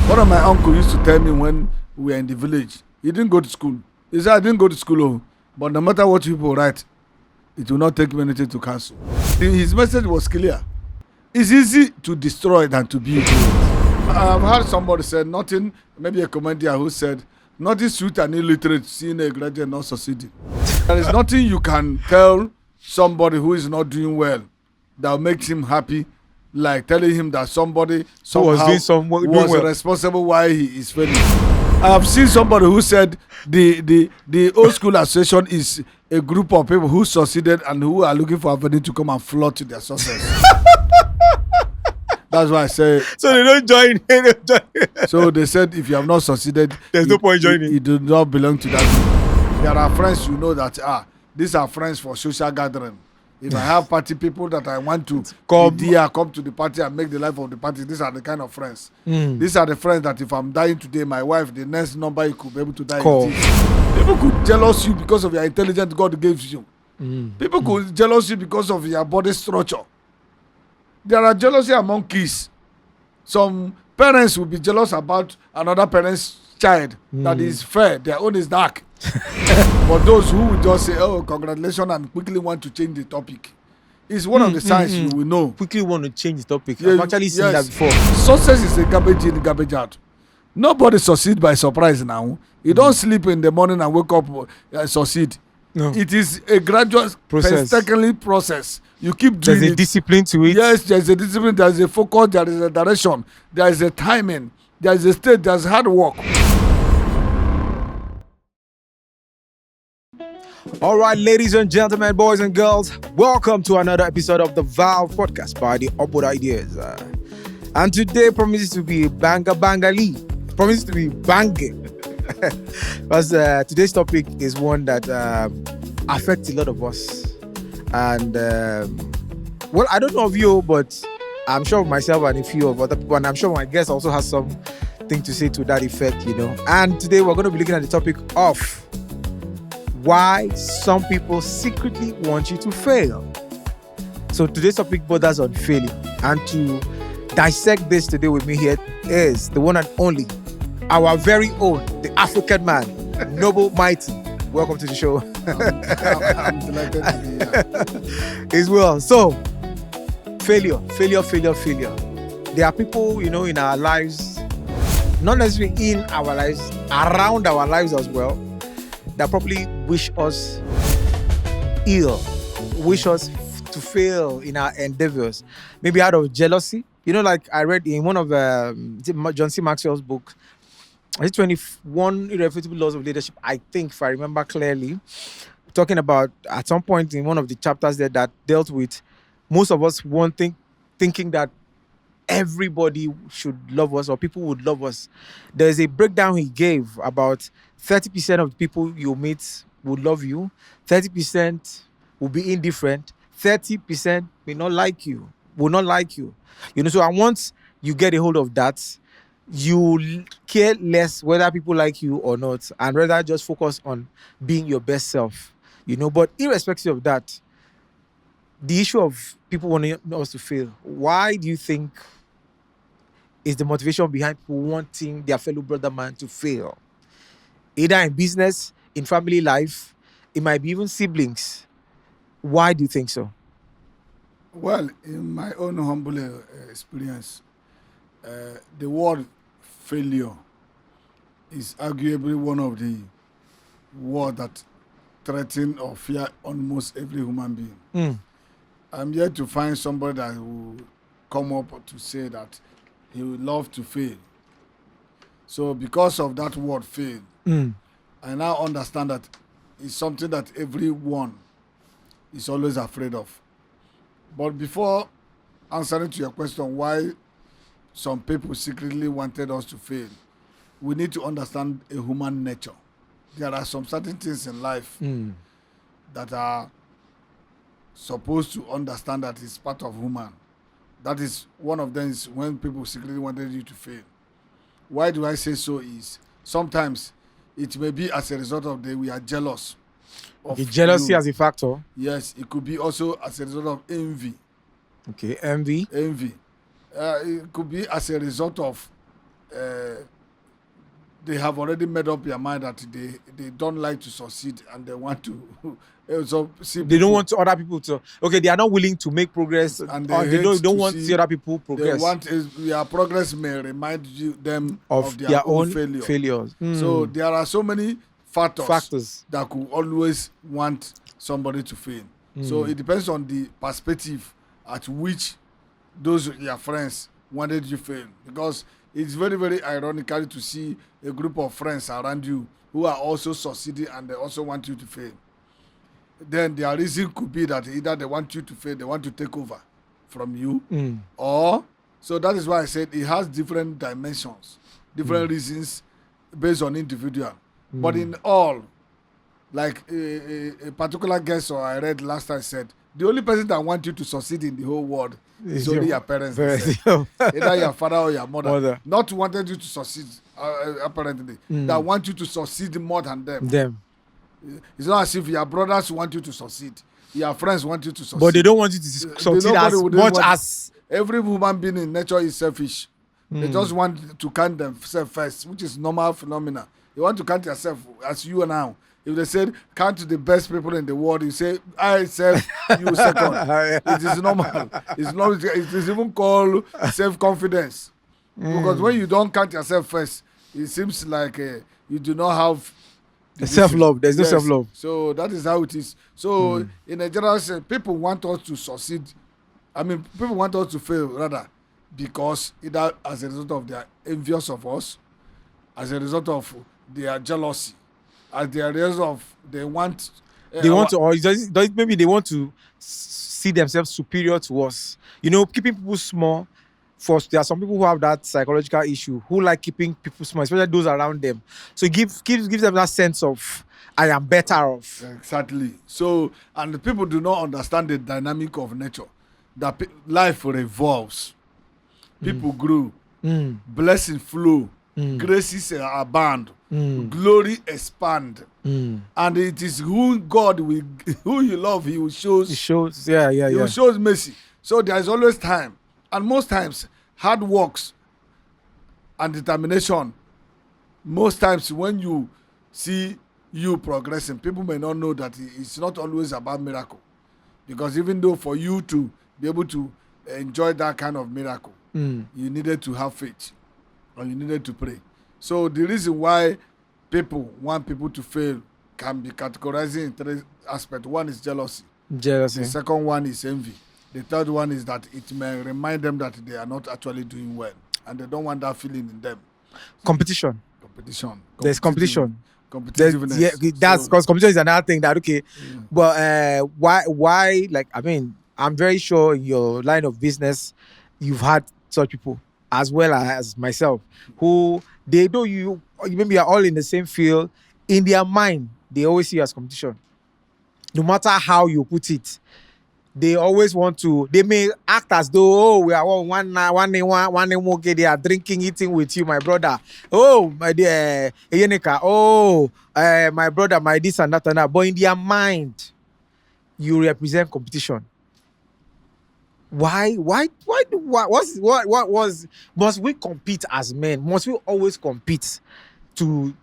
One of my uncles used to tell me when we were in the village, he didn't go to school. He said, I didn't go to school, but no matter what people write, it will not take me anything to cancel. His message was clear. It's easy to destroy than to build. I've heard somebody say nothing, maybe a comedian who said, nothing sweet and illiterate seeing a graduate not succeeding. There is nothing you can tell somebody who is not doing well that makes him happy, like telling him that somebody somehow was responsible why he is failing. I have seen somebody who said the old school association is a group of people who succeeded and who are looking for avenue to come and flood to their success. That's why I say. So they don't join. So they said if you have not succeeded, there's no point joining. You do not belong to that group. There are friends you know that these are friends for social gathering. If I have party people that I want to come to the party and make the life of the party, these are the kind of friends. These are the friends that if I'm dying today, my wife, the next number you could be able to die is this. People could jealous you because of your intelligence God gives you. People could jealous you because of your body structure. There are jealousy among kids. Some parents will be jealous about another parent's child that is fair, their own is dark. But those who will just say, oh, congratulations, and quickly want to change the topic, is one of the signs you will know. Quickly want to change the topic. I've actually seen that before. Success is a garbage in, garbage out. Nobody succeeds by surprise now. You don't sleep in the morning and wake up and succeed. No. It is a gradual, painstakingly process. You keep doing it. There's a discipline to it. Yes, there's a discipline, there's a focus, there is a direction, there is a timing, there is a state, there's hard work. All right, ladies and gentlemen, boys and girls, welcome to another episode of the Valve Podcast by the Upward Ideas. And today promises to be bangali, promises to be banging. Because today's topic is one that affects a lot of us. And, well, I don't know of you, but I'm sure of myself and a few of other people, and I'm sure my guest also has something to say to that effect, you know. And today we're going to be looking at the topic of why some people secretly want you to fail. So today's topic borders on failure. And to dissect this today with me here is the one and only, our very own, the African man, NobleMighty. Welcome to the show. I'm delighted to be here. As well. So, failure. There are people, you know, in our lives, not necessarily in our lives, around our lives as well, that probably wish us ill, wish us to fail in our endeavors. Maybe out of jealousy. You know, like I read in one of John C. Maxwell's book, it's 21 Irrefutable Laws of Leadership, I think, if I remember clearly, talking about at some point in one of the chapters there that dealt with most of us thinking that everybody should love us or people would love us. There's a breakdown he gave about 30% of the people you meet will love you, 30% will be indifferent, 30% will not like you. You know, so I want you get a hold of that. You care less whether people like you or not, and rather just focus on being your best self, you know. But irrespective of that, the issue of people wanting us to fail, why do you think is the motivation behind people wanting their fellow brother man to fail? Either in business, in family life, it might be even siblings. Why do you think so? Well, in my own humble experience, the word failure is arguably one of the words that threaten or fear almost every human being. I'm yet to find somebody that will come up to say that he would love to fail. So because of that word fail, I now understand that it's something that everyone is always afraid of. But before answering to your question, why some people secretly wanted us to fail, we need to understand a human nature. There are some certain things in life that are supposed to understand that it's part of human. That is one of them is when people secretly wanted you to fail. Why do I say so is sometimes it may be as a result of we are jealous. Okay, jealousy as a factor? Yes, it could be also as a result of envy. Okay, envy. It could be as a result of they have already made up their mind that they don't like to succeed and they want to also see They don't want other people to. Okay, they are not willing to make progress, and or they hate don't to want to see other people They progress want their progress may remind them of their own failures. So there are so many factors that could always want somebody to fail. So it depends on the perspective at which those your friends wanted you to fail, because it's very, very ironical to see a group of friends around you who are also succeeding and they also want you to fail. Then their reason could be that either they want you to fail, they want to take over from you, or so that is why I said it has different dimensions, different reasons based on individual. But in all, like a particular guest or I read last time said, the only person that wants you to succeed in the whole world is only your parents. Either your father or your mother. Not wanted you to succeed, apparently. That want you to succeed more than them. It's not as if your brothers want you to succeed. Your friends want you to succeed. But they don't want you to succeed as much as... Every human being in nature is selfish. They just want to count themselves first, which is normal phenomena. You want to count yourself as you are now. If they said count the best people in the world, you say I self, you second. It is normal. It's not. It is even called self-confidence. Because when you don't count yourself first, it seems like you do not have self-love. There's no self-love. So that is how it is. So in a general sense, people want us to succeed. I mean, people want us to fail rather, because either as a result of their envious of us, as a result of their jealousy, as a result of they want to, or maybe they want to see themselves superior to us. You know, keeping people small. There are some people who have that psychological issue, who like keeping people small, especially those around them. So it gives them that sense of I am better off. Exactly. So, and the people do not understand the dynamic of nature. That life revolves, people grow, blessings flow, graces abound, glory expand, and it is who you love, he will shows. He will shows mercy. So there is always time, and most times hard works and determination. Most times when you see you progressing, people may not know that it's not always about miracle, because even though for you to be able to enjoy that kind of miracle, you needed to have faith, or you needed to pray. So the reason why people want people to fail can be categorized in three aspects. One is jealousy. The second one is envy. The third one is that it may remind them that they are not actually doing well, and they don't want that feeling in them. Competition. There's competition. Competitiveness. That's because competition is another thing that but why? Like, I mean, I'm very sure in your line of business, you've had such people as well as myself, who they know you maybe are all in the same field. In their mind, they always see you as competition. No matter how you put it, they always want to. They may act as though, we are all one okay. They are drinking, eating with you, my brother. Oh, my dear, Eleyinmi. Oh, my brother, my this and that and that. But in their mind, you represent competition. Why? Must we compete as men? Must we always compete to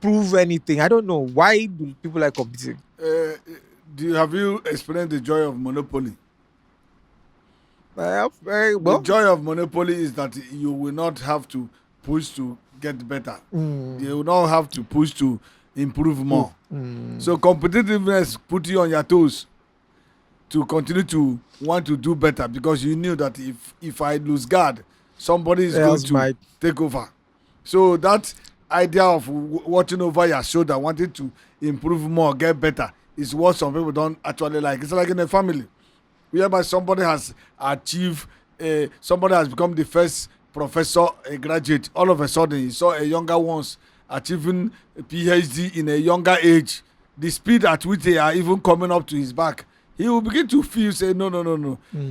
prove anything? I don't know. Why do people like competing? Have you experienced the joy of monopoly? Very well. The joy of monopoly is that you will not have to push to get better. You will not have to push to improve more. So competitiveness put you on your toes to continue to want to do better, because you knew that if I lose guard, somebody is going to take over. So that idea of watching over your shoulder, wanting to improve more, get better, is what some people don't actually like. It's like in a family, whereby somebody has achieved, somebody has become the first professor, a graduate. All of a sudden, you saw a younger ones achieving a PhD in a younger age. The speed at which they are even coming up to his back, he will begin to feel, say, no.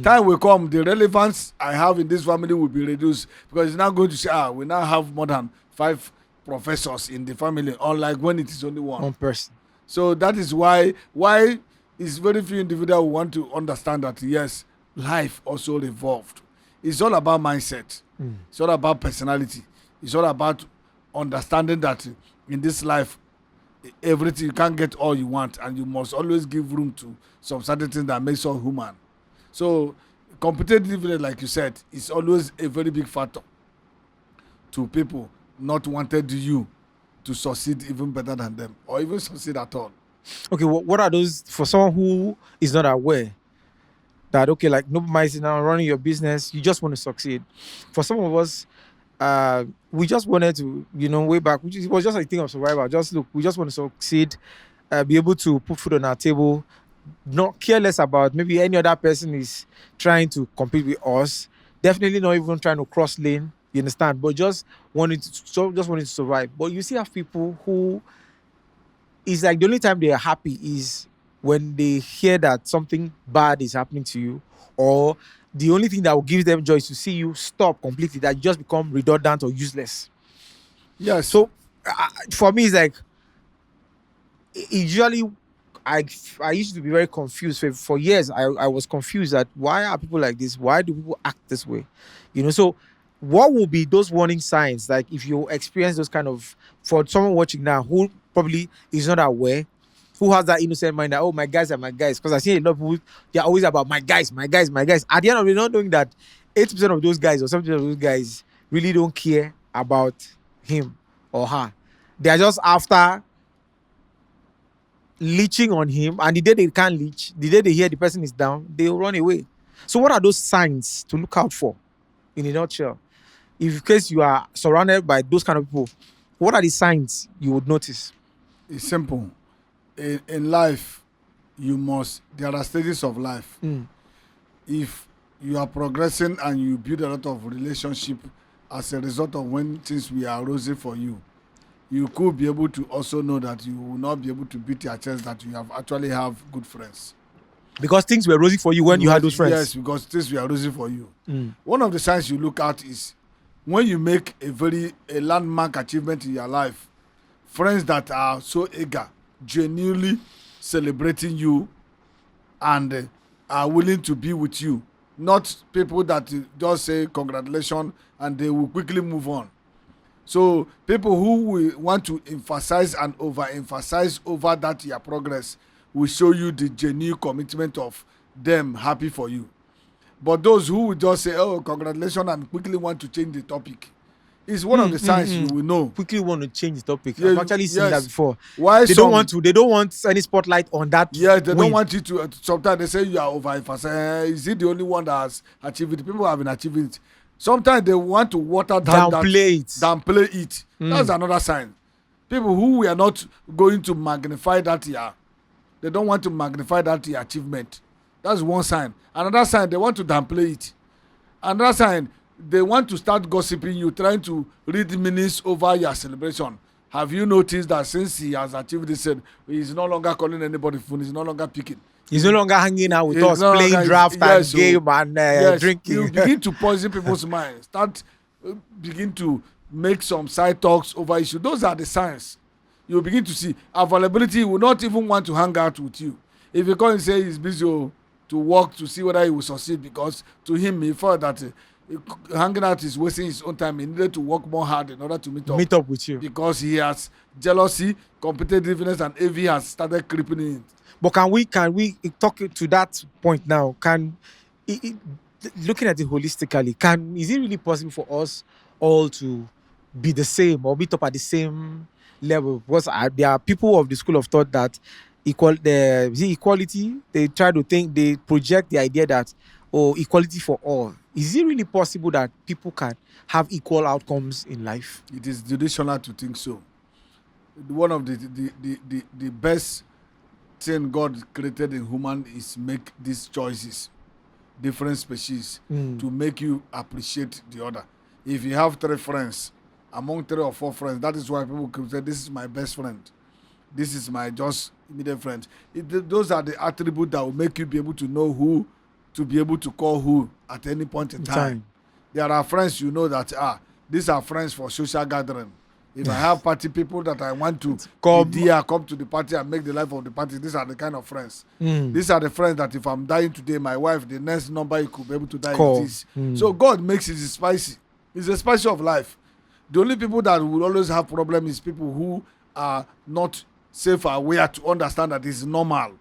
Time will come, the relevance I have in this family will be reduced, because he's now going to say, we now have more than 5 professors in the family, unlike when it is only one person. So that is why it's very few individuals who want to understand that, yes, life also evolved. It's all about mindset. It's all about personality. It's all about understanding that in this life, everything, you can't get all you want, and you must always give room to some certain things that makes us human. So competitive, like you said, is always a very big factor to people not wanted you to succeed even better than them, or even succeed at all. Okay, what are those for someone who is not aware that, okay, like NobleMighty now running your business, you just want to succeed. For some of us, we just wanted to, way back, it was just a thing of survival. Just look, we just want to succeed, be able to put food on our table, not care less about maybe any other person is trying to compete with us. Definitely not even trying to cross lane. You understand? But just wanting to survive. But you see, have people who is like the only time they are happy is when they hear that something bad is happening to you, or the only thing that will give them joy is to see you stop completely, that you just become redundant or useless. Yes. So for me, it's like, usually I used to be very confused. For years, I was confused that why are people like this? Why do people act this way? So what will be those warning signs? Like if you experience those kind of, for someone watching now who probably is not aware, who has that innocent mind that, oh, my guys are my guys. Because I see a lot of people, they're always about my guys, my guys, my guys. At the end of the day, not knowing that 80% of those guys or 70% of those guys really don't care about him or her. They are just after leeching on him, and the day they can't leech, the day they hear the person is down, they'll run away. So what are those signs to look out for in a nutshell? If in case you are surrounded by those kind of people, what are the signs you would notice? It's simple. In life, there are stages of life. If you are progressing and you build a lot of relationship as a result of when things were rosy for you, you could be able to also know that you will not be able to beat your chest that you actually have good friends. Because things were rosy for you when you had those friends. Yes, because things were rosy for you. One of the signs you look at is when you make a landmark achievement in your life, friends that are so eager, genuinely celebrating you and are willing to be with you, not people that just say congratulations and they will quickly move on. So people who will want to emphasize and overemphasize over that your progress will show you the genuine commitment of them happy for you. But those who will just say, oh, congratulations, and quickly want to change the topic, is one of the signs you will know. Quickly want to change the topic. Yeah, I've actually seen that before. Why they don't want any spotlight on that. Yeah, they don't want you to. Sometimes they say you are overemphasizing. Is he the only one that has achieved it? People have been achieving it. Sometimes they want to water down downplay it. That's another sign. People who we are not going to magnify that year, they don't want to magnify that year achievement. That's one sign. Another sign, they want to downplay it. Another sign, they want to start gossiping you, trying to read minutes over your celebration. Have you noticed that since he has achieved this, he's no longer calling anybody phone, he's no longer picking. He's no longer hanging out with us, playing draft and game and drinking. You begin to poison people's minds. Begin to make some side talks over issues. Those are the signs. You begin to see availability. He will not even want to hang out with you. If you call and say he's busy to work to see whether he will succeed, because to him he felt that hanging out is wasting his own time. He needed to work more hard in order to meet up with you, because he has jealousy, competitiveness, and envy has started creeping in. But can we talk to that point now? Looking at it holistically, is it really possible for us all to be the same or meet up at the same level? Because there are people of the school of thought that equality, they try to think, they project the idea that, equality for all. Is it really possible that people can have equal outcomes in life? It is delusional to think so. One of the best thing God created in human is make these choices, different species, to make you appreciate the other. If you have 3 friends, among 3 or 4 friends, that is why people can say, this is my best friend, this is my just immediate friend. Those are the attributes that will make you be able to know who to be able to call who at any point in time. There are friends that these are friends for social gathering. If I have party people that I want to come to the party and make the life of the party, these are the kind of friends. These are the friends that if I'm dying today, my wife, the next number you could be able to die is this. So God makes it spicy. It's a spicy of life. The only people that will always have problem is people who are not self-aware to understand that it's normal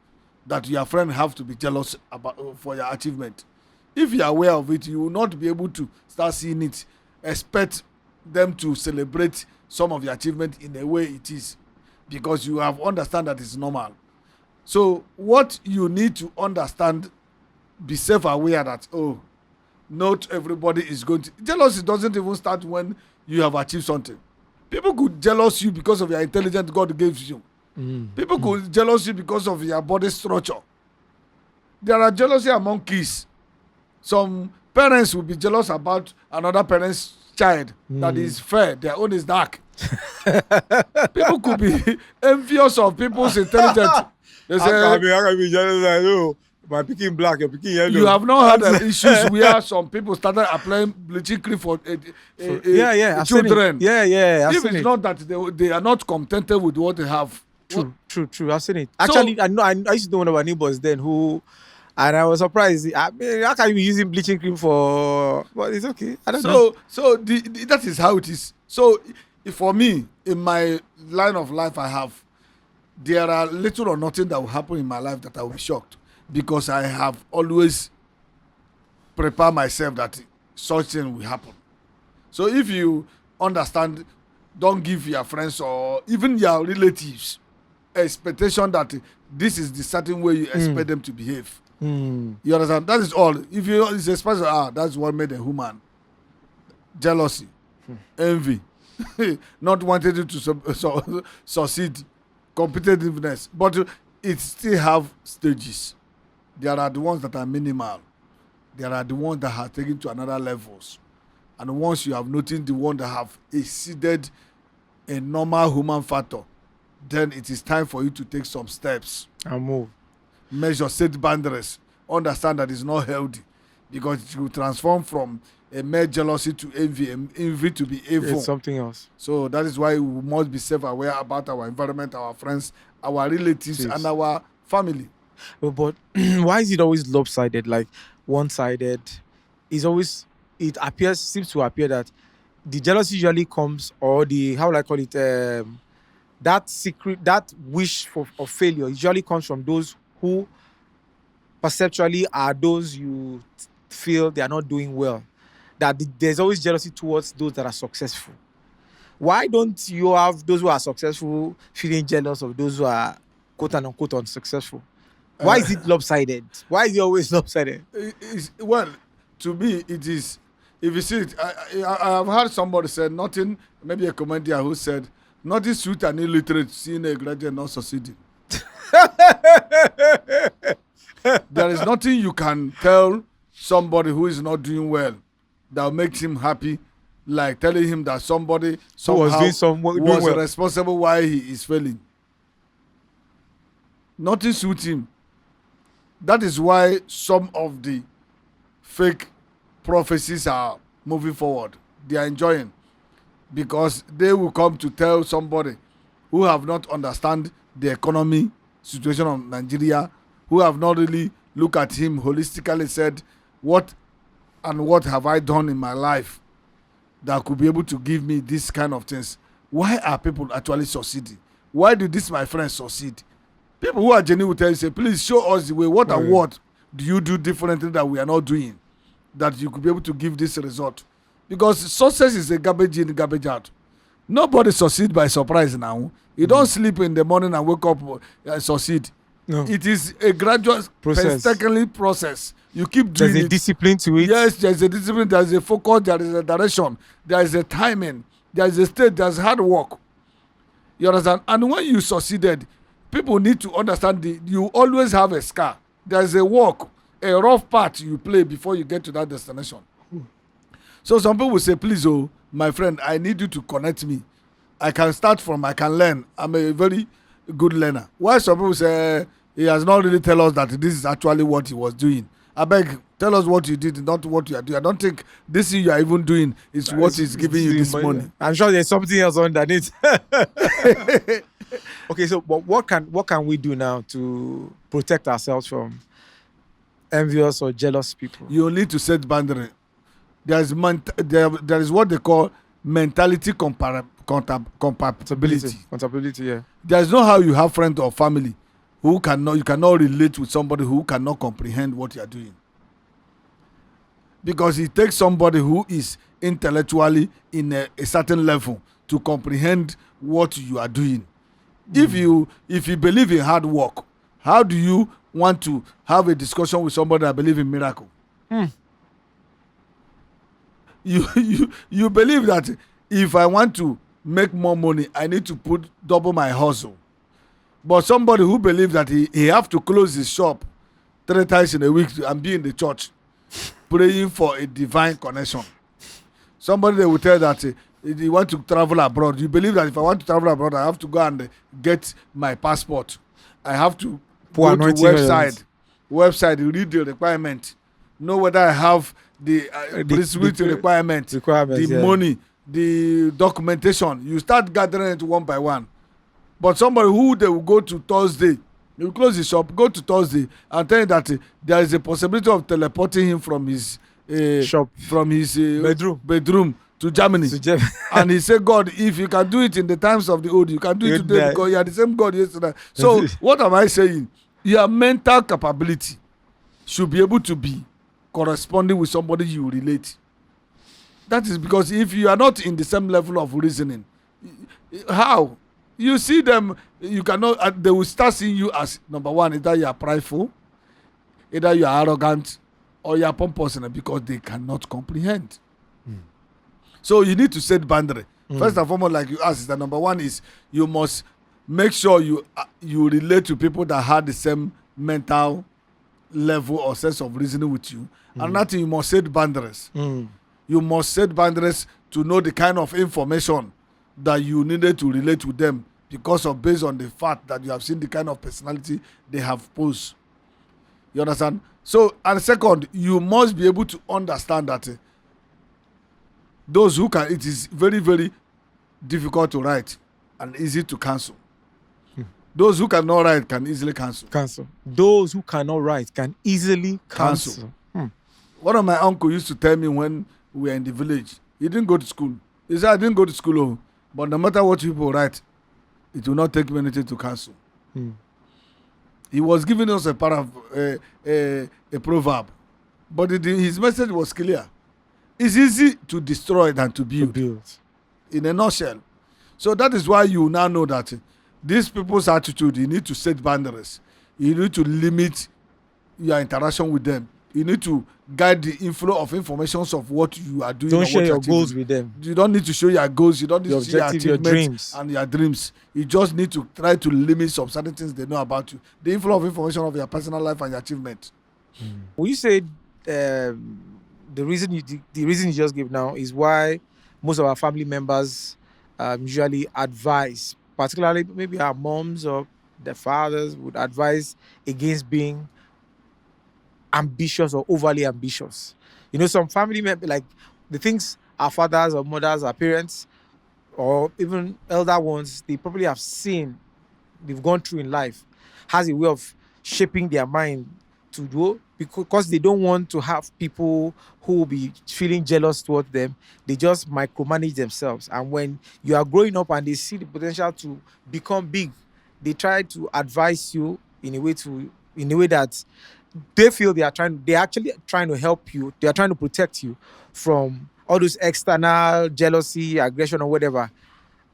that your friend have to be jealous about for your achievement. If you are aware of it, you will not be able to start seeing it, expect them to celebrate some of your achievement in a way it is, because you have understand that it's normal. So what you need to understand, be self-aware that, oh, not everybody is going to. Jealousy doesn't even start when you have achieved something. People could jealous you because of your intelligence God gives you. People could jealous you because of your body structure. There are jealousy among kids. Some parents will be jealous about another parent's child that is fair, their own is dark. People could be envious of people's intelligence. They say, how can you be jealous? I know my picking black, you're picking yellow. You have not had issues where some people started applying bleaching cream for children. If it's not that they are not contented with what they have. True. I've seen it. Actually, I used to know one of our neighbors then who, and I was surprised. I mean, how can you be using bleaching cream for? But it's okay. I don't know. So that is how it is. So for me, in my line of life, there are little or nothing that will happen in my life that I will be shocked, because I have always prepared myself that such thing will happen. So if you understand, don't give your friends or even your relatives expectation that this is the certain way you expect them to behave. You understand? That is all. If you expect, that's what made a human. Jealousy, envy, not wanting you to succeed, competitiveness. But it still have stages. There are the ones that are minimal. There are the ones that have taken to another levels. And once you have noticed the one that have exceeded a normal human factor, then it is time for you to take some steps and move. Measure, set boundaries, understand that it's not healthy, because it will transform from a mere jealousy to envy to be evil. It's something else. So that is why we must be self-aware about our environment, our friends, our relatives, and our family. But why is it always lopsided, like one-sided? It seems to appear that the jealousy usually comes, or how will I call it, that wish of failure usually comes from those who perceptually are those you feel they are not doing well. That there's always jealousy towards those that are successful. Why don't you have those who are successful feeling jealous of those who are quote unquote unsuccessful? Why is it lopsided? Why is it always lopsided? Well, to me, it is. If you see it, I have heard somebody say nothing, maybe a comedian who said, nothing sweet and illiterate seeing a graduate not succeeding. There is nothing you can tell somebody who is not doing well that makes him happy, like telling him that somebody somehow was responsible why he is failing. Nothing suits him. That is why some of the fake prophecies are moving forward. They are enjoying, because they will come to tell somebody who have not understand the economy situation of Nigeria, who have not really looked at him holistically, said, what have I done in my life that could be able to give me this kind of things? Why are people actually succeeding? Why do this my friends succeed? People who are genuine will tell you, say, please show us the way. What and what do you do differently that we are not doing, that you could be able to give this result? Because success is a garbage in, garbage out. Nobody succeeds by surprise now. You don't sleep in the morning and wake up and succeed. No. It is a gradual process. You keep doing it. There's a discipline to it. Yes, there's a discipline, there's a focus, there is a direction, there is a timing, there is a state, there's hard work. You understand? And when you succeeded, people need to understand you always have a scar. There's a walk, a rough path you play before you get to that destination. So some people will say, please, my friend, I need you to connect me. I can learn. I'm a very good learner. Why some people say he has not really tell us that this is actually what he was doing. I beg, tell us what you did, not what you are doing. I don't think this thing you are even doing is what is giving you this money. I'm sure there's something else underneath. Okay, so but what can we do now to protect ourselves from envious or jealous people? You need to set boundary. There is what they call mentality compatibility. Compatibility, yeah. There's no how you have friends or family you cannot relate with somebody who cannot comprehend what you are doing. Because it takes somebody who is intellectually in a certain level to comprehend what you are doing. If you believe in hard work, how do you want to have a discussion with somebody that believes in miracle? You believe that if I want to make more money, I need to put double my hustle. But somebody who believes that he have to close his shop 3 times in a week and be in the church praying for a divine connection. Somebody, they will tell that you want to travel abroad. You believe that if I want to travel abroad, I have to go and get my passport. I have to go to website, read the requirement, know whether I have the requirement, the money, the documentation. You start gathering it one by one. But somebody who they will go to Thursday, they will close his shop, go to Thursday, and tell you that there is a possibility of teleporting him from his shop, from his bedroom to Germany. And he said, God, if you can do it in the times of the old, you can do it today because you are the same God yesterday. So what am I saying? Your mental capability should be able to be corresponding with somebody you relate. That is because if you are not in the same level of reasoning, how? You see them, you cannot, they will start seeing you as, number one, either you are prideful, either you are arrogant, or you are pompous, because they cannot comprehend. So you need to set boundary. First and foremost, like you asked, the number one is you must make sure you relate to people that have the same mental level or sense of reasoning with you. Another thing, you must set boundaries. You must set boundaries to know the kind of information that you needed to relate with them based on the fact that you have seen the kind of personality they have posed. You understand? So, and second, you must be able to understand that those who can, it is very, very difficult to write and easy to cancel. Those who cannot write can easily cancel. Those who cannot write can easily cancel. One of my uncle used to tell me when we were in the village, he didn't go to school. He said, I didn't go to school, but no matter what people write, it will not take me anything to cancel. He was giving us a proverb, but his message was clear. It's easy to destroy than to build. In a nutshell. So that is why you now know that these people's attitude, you need to set boundaries. You need to limit your interaction with them. You need to guide the inflow of information of what you are doing. Don't share your goals with them. You don't need to show your goals. You don't need to share your achievements, dreams. And your dreams. You just need to try to limit some certain things they know about you. The inflow of information of your personal life and your achievement. Well, you said the reason you just gave now is why most of our family members usually advise, particularly maybe our moms or their fathers would advise against being ambitious or overly ambitious. Some family members, like the things our fathers or mothers, our parents, or even elder ones, they probably have seen, they've gone through in life, has a way of shaping their mind to do, because they don't want to have people who will be feeling jealous towards them. They just micromanage themselves. And when you are growing up and they see the potential to become big, they try to advise you in a way that they feel they're actually trying to help you. They are trying to protect you from all those external jealousy, aggression, or whatever.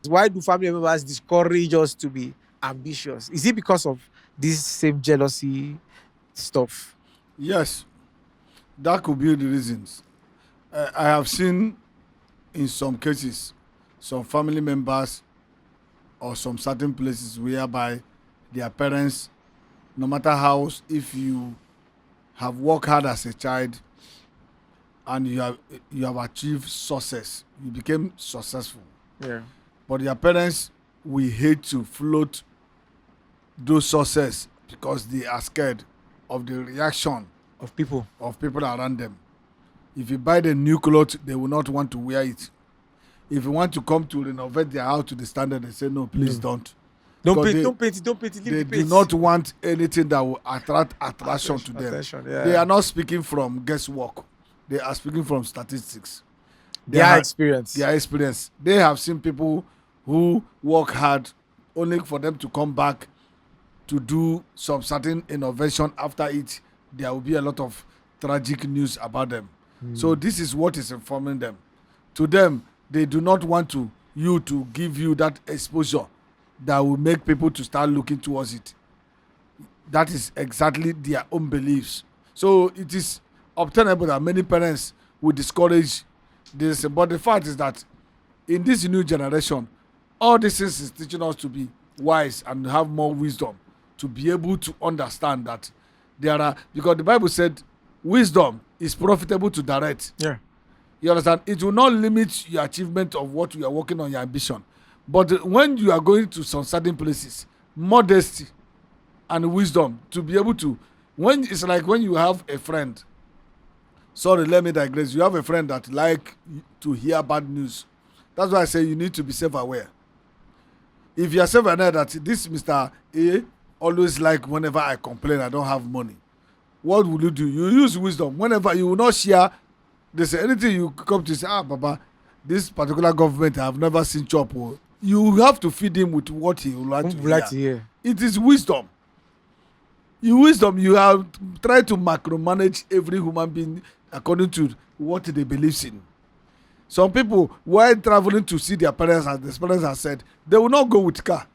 Why do family members discourage us to be ambitious? Is it because of this same jealousy stuff? Yes, that could be the reasons. I have seen in some cases some family members or some certain places whereby their parents, no matter how, if you have worked hard as a child and you have achieved success, you became successful. Yeah. But your parents will hate to float those success because they are scared of the reaction of people around them. If you buy the new clothes, they will not want to wear it. If you want to come to renovate their house to the standard, they say no, please don't. Don't paint it. They do not want anything that will attract attraction to them. Yeah. They are not speaking from guesswork. They are speaking from statistics. Their experience. Their experience. They have seen people who work hard only for them to come back to do some certain innovation. After it, there will be a lot of tragic news about them. So this is what is informing them. To them, they do not want you to give you that exposure that will make people to start looking towards it. That is exactly their own beliefs. So it is obtainable that many parents will discourage this. But the fact is that in this new generation, all this is teaching us to be wise and have more wisdom, to be able to understand that there are, because the Bible said wisdom is profitable to direct. Yeah. You understand? It will not limit your achievement of what you are working on, your ambition. But when you are going to some certain places, modesty and wisdom to be able to, when it's like when you have a friend, sorry, let me digress. You have a friend that like to hear bad news. That's why I say you need to be self-aware. If you are self-aware that this Mr. A always like whenever I complain I don't have money, what will you do? You use wisdom. Whenever you will not share, they say anything you come to say, Baba, this particular government I have never seen chop. You have to feed him with what he would like to hear. It is wisdom. You have tried to macromanage every human being according to what they believe in. Some people, while traveling to see their parents, as the parents have said, they will not go with car.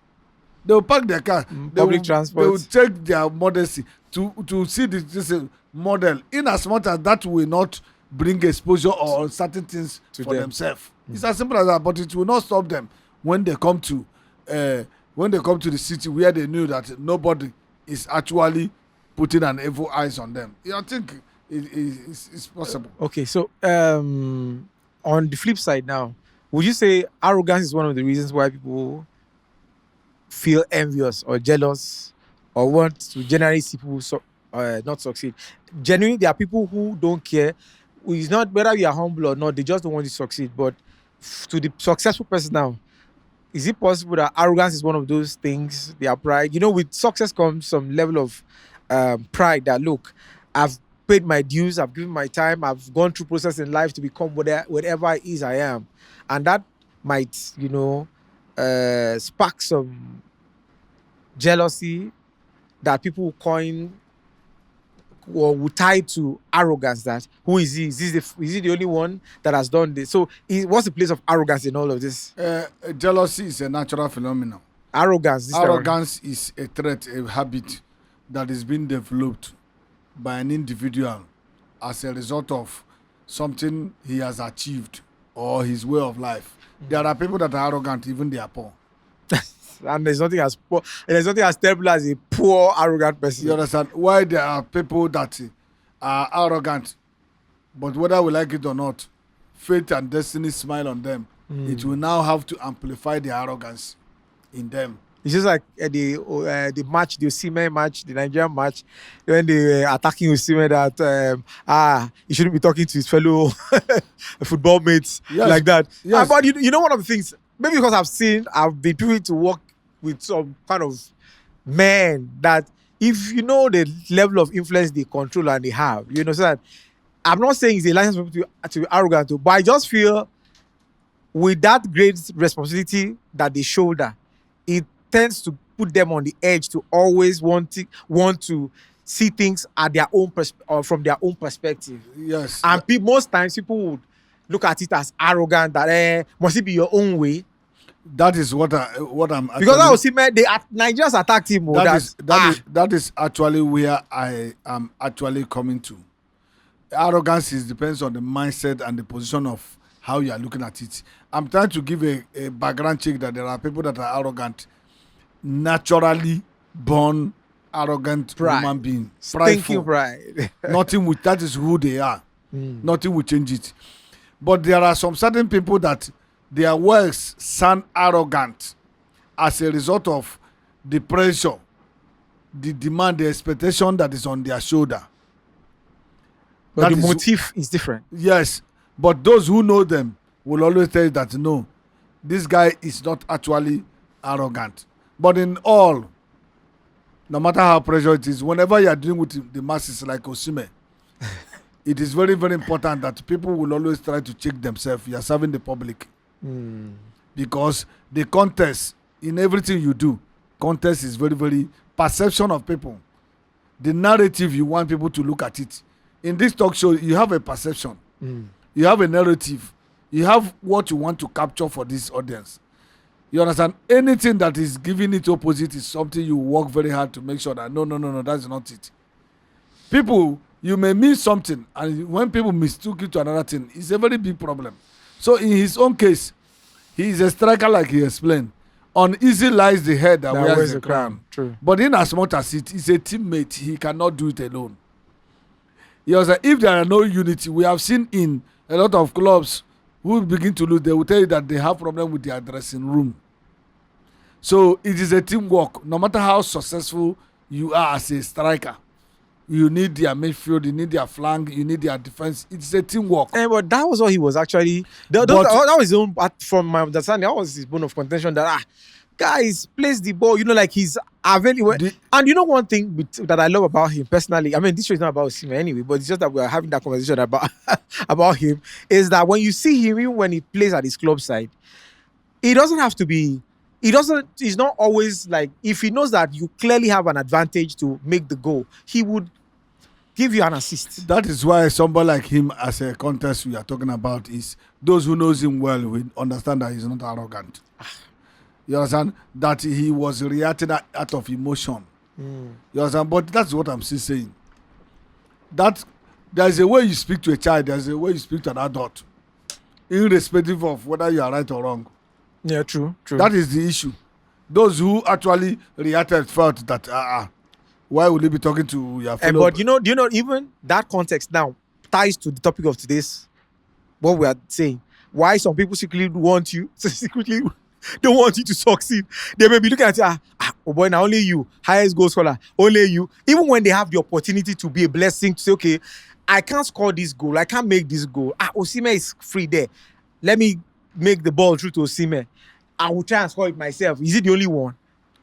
They will park their car. Public transport. They will take their modesty to see this model. In as much as that will not bring exposure or certain things for themselves. It's as simple as that. But it will not stop them when they come to the city where they knew that nobody is actually putting an evil eyes on them. I think it's possible. Okay, so on the flip side now, would you say arrogance is one of the reasons why people feel envious or jealous or want to generally see people not succeed? Genuinely, there are people who don't care. It's not whether you are humble or not, they just don't want you to succeed. But to the successful person now, is it possible that arrogance is one of those things, their pride? You know, with success comes some level of pride that, look, I've paid my dues, I've given my time, I've gone through process in life to become whatever it is I am. And that might, spark some jealousy that people coin or would tie to arrogance. That who is he? Is he the only one that has done this? So what's the place of arrogance in all of this? Jealousy is a natural phenomenon. Arrogance is a trait, a habit that is being developed by an individual as a result of something he has achieved or his way of life. There are people that are arrogant, even they are poor. And there's nothing as terrible as a poor, arrogant person. You understand? Why there are people that are arrogant, but whether we like it or not, fate and destiny smile on them. It will now have to amplify the arrogance in them. It's just like the match, the Osimhen match, the Nigerian match, when they were attacking Osimhen that he shouldn't be talking to his fellow football mates like that. Yes. But you know, one of the things, maybe because I've been doing to work with some kind of men that if you know the level of influence they control and they have, so that I'm not saying it's a license for people to be arrogant, but I just feel with that great responsibility that they shoulder, it tends to put them on the edge to always want to see things at their own or from their own perspective. Yes. And most times people would look at it as arrogant, that must it be your own way? That is what I'm actually, because I was Nigerians attacked him. That is actually where I am actually coming to. Arrogance depends on the mindset and the position of how you are looking at it. I'm trying to give a background check that there are people that are arrogant, naturally born arrogant human being. Stinking pride. That is who they are. Nothing will change it. But there are some certain people that their words sound arrogant as a result of the pressure, the demand, the expectation that is on their shoulder. But the motive is different. Yes. But those who know them will always tell you that no, this guy is not actually arrogant. But in all, no matter how pressure it is, whenever you are dealing with the masses like Osimhen, it is very, very important that people will always try to check themselves. You are serving the public. Because the context in everything you do, context is very, very perception of people. The narrative you want people to look at it. In this talk show, you have a perception. You have a narrative. You have what you want to capture for this audience. You understand? Anything that is giving it opposite is something you work very hard to make sure that no, that's not it. People, you may mean something, and when people mistook it to another thing, it's a very big problem. So in his own case, he is a striker, like he explained. Uneasy lies the head that wears the crown. True. But in as much as it is a teammate, he cannot do it alone. If there are no unity, we have seen in a lot of clubs who begin to lose, they will tell you that they have problem with their dressing room. So it is a teamwork. No matter how successful you are as a striker, you need their midfield, you need their flank, you need their defense. It's a teamwork. But that was what he was actually. That was his own. From my understanding, that was his bone of contention. That guys, place the ball. Like he's available. And one thing that I love about him personally. I mean, this show is not about him anyway, but it's just that we are having that conversation about him. Is that when you see him, even when he plays at his club side, he doesn't have to be. He's not always like, if he knows that you clearly have an advantage to make the goal, he would give you an assist. That is why somebody like him, as a contest we are talking about, is those who knows him well will understand that he's not arrogant. You understand? That he was reacting out of emotion. You understand? But that's what I'm still saying. That there's a way you speak to a child, there's a way you speak to an adult, irrespective of whether you are right or wrong. Yeah, true. That is the issue. Those who actually reacted felt that why would you be talking to your fellow? But do you know even that context now ties to the topic of today's what we are saying. Why some people secretly don't want you to succeed. They may be looking at you, oh boy, now only you, highest goal scorer, only you. Even when they have the opportunity to be a blessing, to say, okay, I can't score this goal, I can't make this goal. Osimhen is free there. Let me make the ball through to Osimhen. I will try and score it myself. Is it the only one?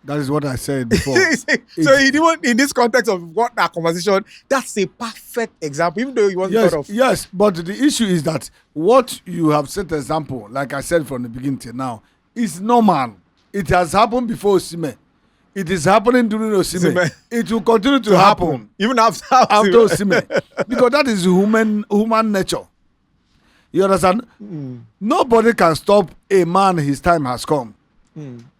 That is what I said before. So even in this context of what that conversation, that's a perfect example, even though you wasn't thought of. Yes, but the issue is that what you have set example, like I said from the beginning till now, is normal. It has happened before Osimhen. It is happening during Osimhen. It will continue to happen even after Osimhen, because that is human nature. You understand? Nobody can stop a man. His time has come.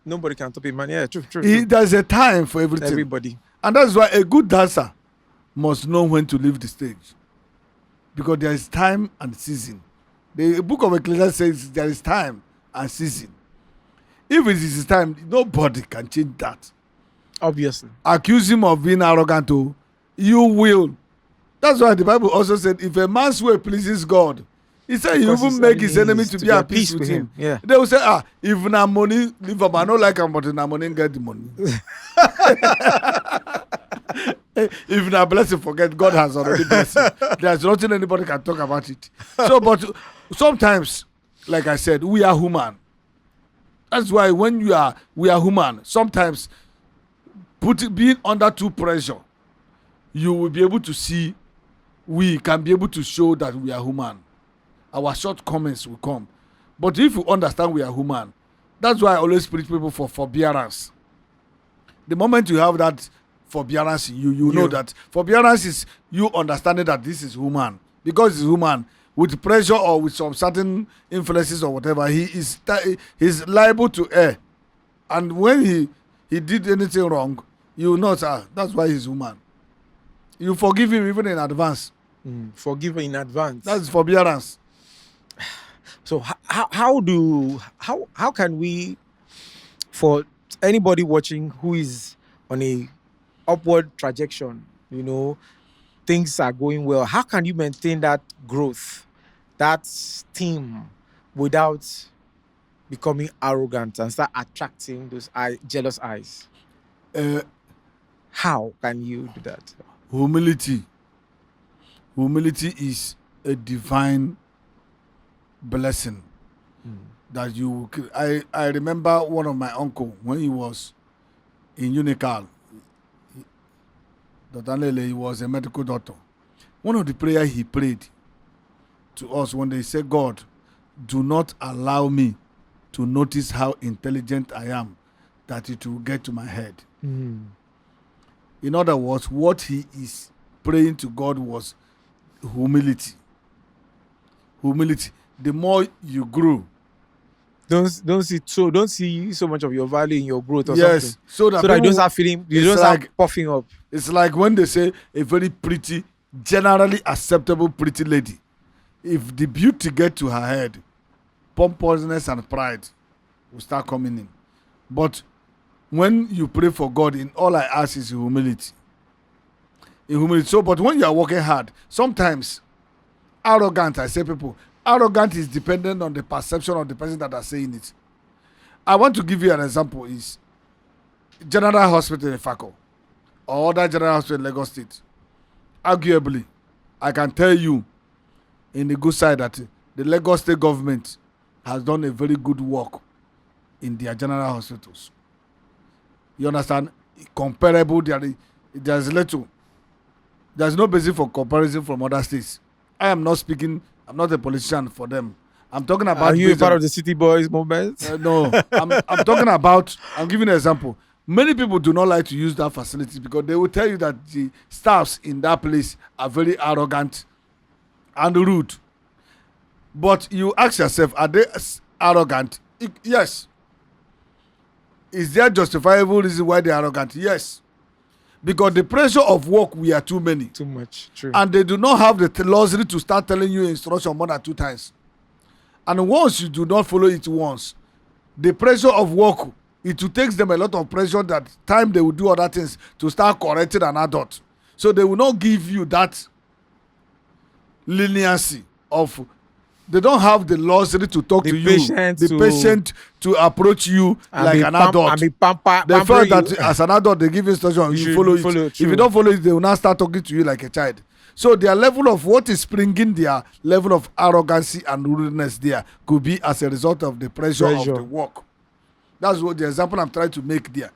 Nobody can stop a man. Yeah, true. There's a time for everything. Everybody. And that's why a good dancer must know when to leave the stage. Because there is time and season. The book of Ecclesiastes says there is time and season. If it is his time, nobody can change that. Obviously. Accuse him of being arrogant, you will. That's why the Bible also said, if a man's way pleases God, he said he even make his enemy to be at peace with him. Yeah. They will say, if na money, leave him. I don't like him, but na money get the money. If na blessing, forget, God has already blessed him. There's nothing anybody can talk about it. So, but sometimes, like I said, we are human. That's why when we are human, sometimes being under too pressure, you will be able to see, we can be able to show that we are human. Our shortcomings will come. But if you understand we are human, that's why I always preach people for forbearance. The moment you have that forbearance, you know that forbearance is you understanding that this is human. Because it's human, with pressure or with some certain influences or whatever, he's liable to err. And when he did anything wrong, you know, that's why he's human. You forgive him even in advance. Forgive in advance. That's forbearance. So how can we, for anybody watching who is on a upward trajectory, things are going well, how can you maintain that growth, that steam, without becoming arrogant and start attracting those jealous eyes? How can you do that? Humility is a divine blessing that you. I remember one of my uncle when he was in Unical. Dr. Lele, he was a medical doctor. one of the prayer he prayed to us when they said, God, do not allow me to notice how intelligent I am, that it will get to my head. In other words, what he is praying to God was humility. Humility. The more you grow, don't see so much of your value in your growth or yes, something. so that You people- don't start feeling, you it's don't start like- puffing up. It's like when they say a very pretty, generally acceptable pretty lady. If the beauty get to her head, pompousness and pride will start coming in. But when you pray for God, in all I ask is humility. In humility. So, but when you are working hard, sometimes arrogant, I say people, arrogant is dependent on the perception of the person that are saying it. I want to give you an example is General Hospital in Fako or other General Hospital in Lagos State. Arguably, I can tell you in the good side that the Lagos State government has done a very good work in their general hospitals. You understand? Comparable, there's little. There's no basis for comparison from other states. I'm not a politician for them. I'm talking about. Are you a part of the City Boys movement? No, I'm talking about. I'm giving an example. Many people do not like to use that facility because they will tell you that the staffs in that place are very arrogant and rude. But you ask yourself, are they arrogant? Yes. Is there justifiable reason why they're arrogant? Yes. Because the pressure of work, we are too many. Too much. True. And they do not have the luxury to start telling you instruction more than 2 times. And once you do not follow it once, the pressure of work, it will take them a lot of pressure that time they will do other things to start correcting an adult. So they will not give you that leniency of, they don't have the luxury to talk to you, the patient to approach you like an adult. And be pamper, They felt that you. as an adult, they give instruction, you should follow follow it. it, If you don't follow it, they will now start talking to you like a child. So their level of what is bringing their level of arrogancy and rudeness there could be as a result of the pressure. Of the work. That's what the example I'm trying to make there.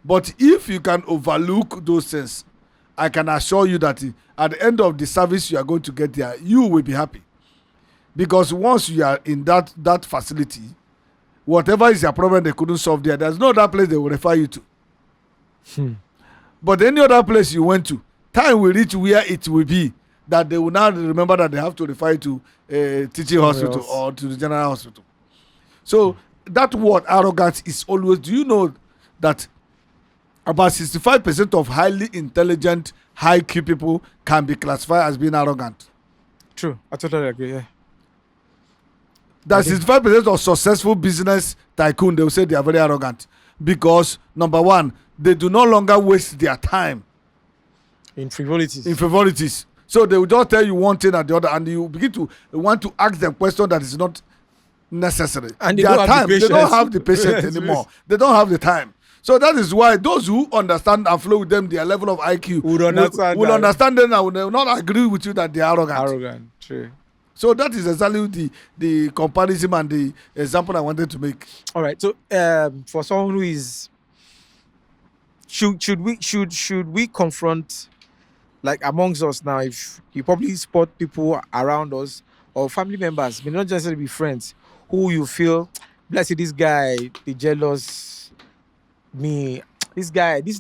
But if you can overlook those things, I can assure you that at the end of the service you are going to get there, you will be happy. Because once you are in that facility, whatever is your problem they couldn't solve there's no other place they will refer you to. But any other place you went to, time will reach where it will be that they will now remember that they have to refer you to a teaching hospital or to the general hospital. So that word arrogance is always, do you know that about 65% of highly intelligent, high IQ people can be classified as being arrogant? True. I totally agree, yeah. That 65% of successful business tycoon, they will say they are very arrogant. Because, number one, they do no longer waste their time in frivolities. So they will just tell you one thing and the other, and you begin to want to ask them question that is not necessary. And they their don't time, have the they don't patience. have the patience anymore. They don't have the time. So that is why those who understand and flow with them, their level of IQ Would understand will that. understand them and will not agree with you that they are arrogant. Arrogant, true. So that is exactly the comparison and the example I wanted to make. All right. So for someone who is, should we confront, like amongst us now, if you probably spot people around us or family members, may not necessarily be friends, who you feel, let's say this guy, the jealous me, this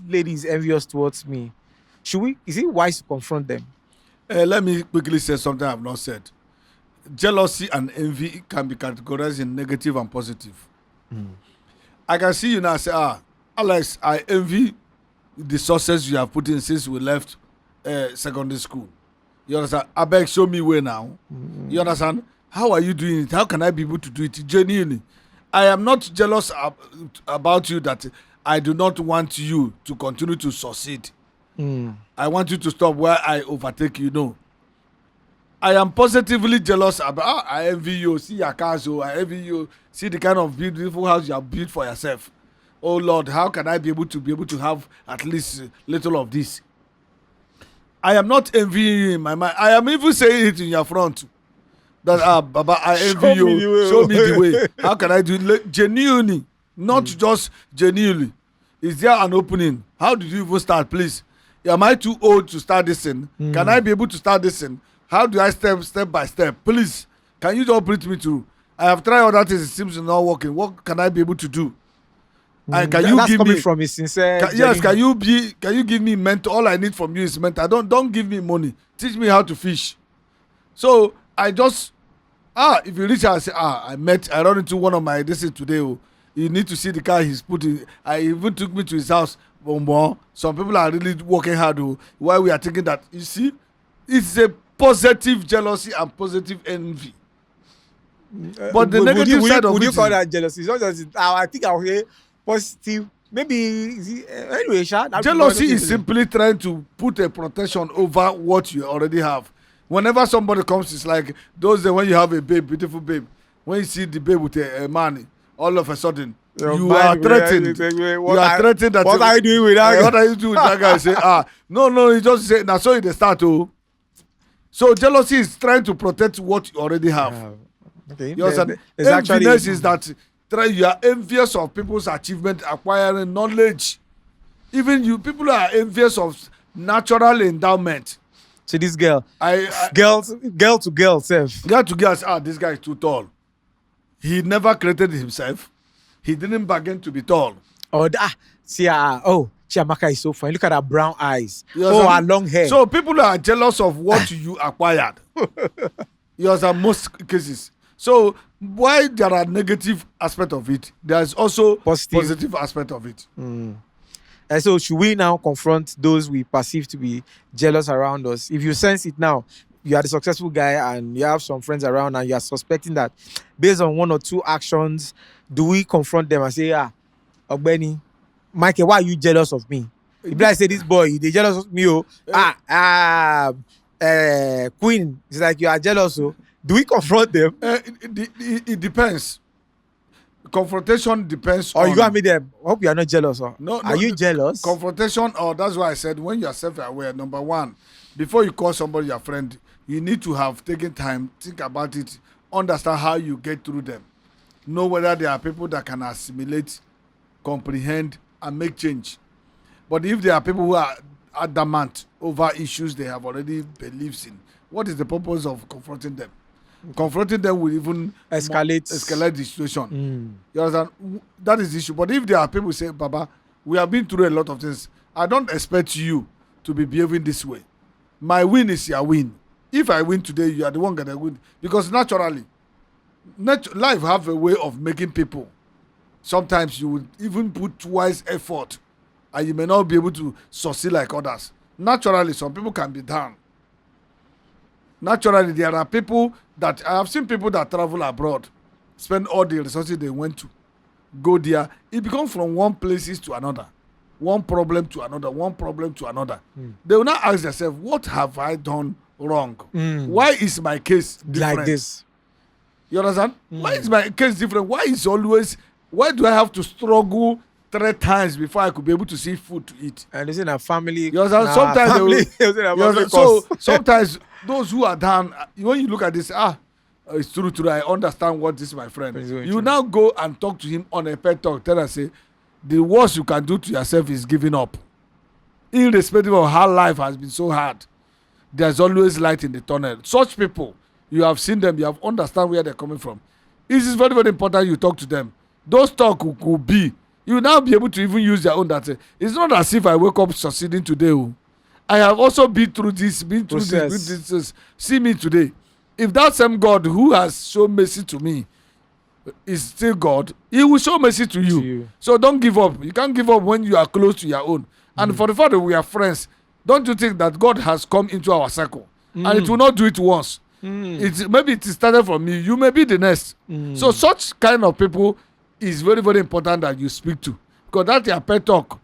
lady is envious towards me. Is it wise to confront them? Let me quickly say something I have not said. Jealousy and envy can be categorized in negative and positive. I can see you now say, Alex, I envy the success you have put in since we left secondary school. You understand? I beg, show me way now. You understand? How are you doing it? How can I be able to do it genuinely? I am not jealous about you that I do not want you to continue to succeed. I want you to stop where I overtake you. No. I am positively jealous about, I envy you, see your cars, I envy you, see the kind of beautiful house you have built for yourself. Oh Lord, how can I be able to have at least little of this? I am not envying you in my mind. I am even saying it in your front. That Baba, I envy you. Show me the way. How can I do it genuinely? Not just genuinely. Is there an opening? How did you even start, please? Am I too old to start this thing? Can I be able to start this thing? How do I step by step? Please, can you just bring me through? I have tried other things. It seems to not working. What can I be able to do? And can you That's give coming me from a sincere? yes? Can you give me mentor? All I need from you is mentor. Don't give me money. Teach me how to fish. So I just if you reach out and say I run into one of my this is today. Oh, you need to see the car he's put in. I even took me to his house. Some people are really working hard. Oh, why we are thinking that you see, it's a positive jealousy and positive envy. But the negative side of it, would you call that jealousy? It's not just, I think I'll hear positive. Maybe anyway, jealousy is simply trying to put a protection over what you already have. Whenever somebody comes, it's like those days when you have a babe, beautiful babe. When you see the babe with a man, all of a sudden you are threatened. You are threatened that. What are you doing with that guy? What are you doing with that guy? Say no. You just say now. So they start to. So jealousy is trying to protect what you already have. Okay. You understand? Enviness is that you are envious of people's achievement, acquiring knowledge. Even you, people are envious of natural endowment. So this girl, girl to girl self. Girl to girl, this guy is too tall. He never created himself. He didn't bargain to be tall. Chiamaka is so funny. Look at her brown eyes. Her long hair. So people are jealous of what you acquired. Yes, in most cases. So why there are negative aspect of it, there's also positive aspect of it. And so should we now confront those we perceive to be jealous around us? If you sense it now, you are the successful guy and you have some friends around and you are suspecting that based on one or two actions, do we confront them and say, Ogbeni, Michael, why are you jealous of me? If I say this boy, they jealous of me, Queen, it's like you are jealous, do we confront them? It depends. Confrontation depends or on... you got me there. Hope you are not jealous. Are you jealous? Confrontation, that's why I said when you are self-aware, number one, before you call somebody your friend, you need to have taken time, think about it, understand how you get through them. Know whether there are people that can assimilate, comprehend, and make change. But if there are people who are adamant over issues they have already beliefs in, what is the purpose of confronting them? Confronting them will even escalate the situation. You understand? That is the issue. But if there are people who say, Baba, we have been through a lot of things. I don't expect you to be behaving this way. My win is your win. If I win today, you are the one gonna win. Because naturally, life have a way of making people. Sometimes you would even put twice effort and you may not be able to succeed like others. Naturally, some people can be down. Naturally, there are people that I have seen people that travel abroad, spend all the resources they went to, go there. It becomes from one places to another, one problem to another, one problem to another. They will not ask themselves, what have I done wrong? Why is my case different? Like this. You understand? Why is my case different? Why do I have to struggle 3 times before I could be able to see food to eat? And it's in a family. You understand? Sometimes those who are down, when you look at this, it's true, I understand what this is my friend. You now go and talk to him on a pet talk. Tell us, say, the worst you can do to yourself is giving up. Irrespective of how life has been so hard, there's always light in the tunnel. Such people, you have seen them, you have understand where they're coming from. It is very, very important you talk to them. Those talk could be, you will now be able to even use their own data. It's not as if I wake up succeeding today. I have also been through this. See me today. If that same God who has shown mercy to me is still God, he will show mercy to you. So don't give up. You can't give up when you are close to your own. And for the fact that we are friends, don't you think that God has come into our circle and it will not do it once? Maybe it started from me. You may be the next. So such kind of people is very, very important that you speak to, because that your pet talk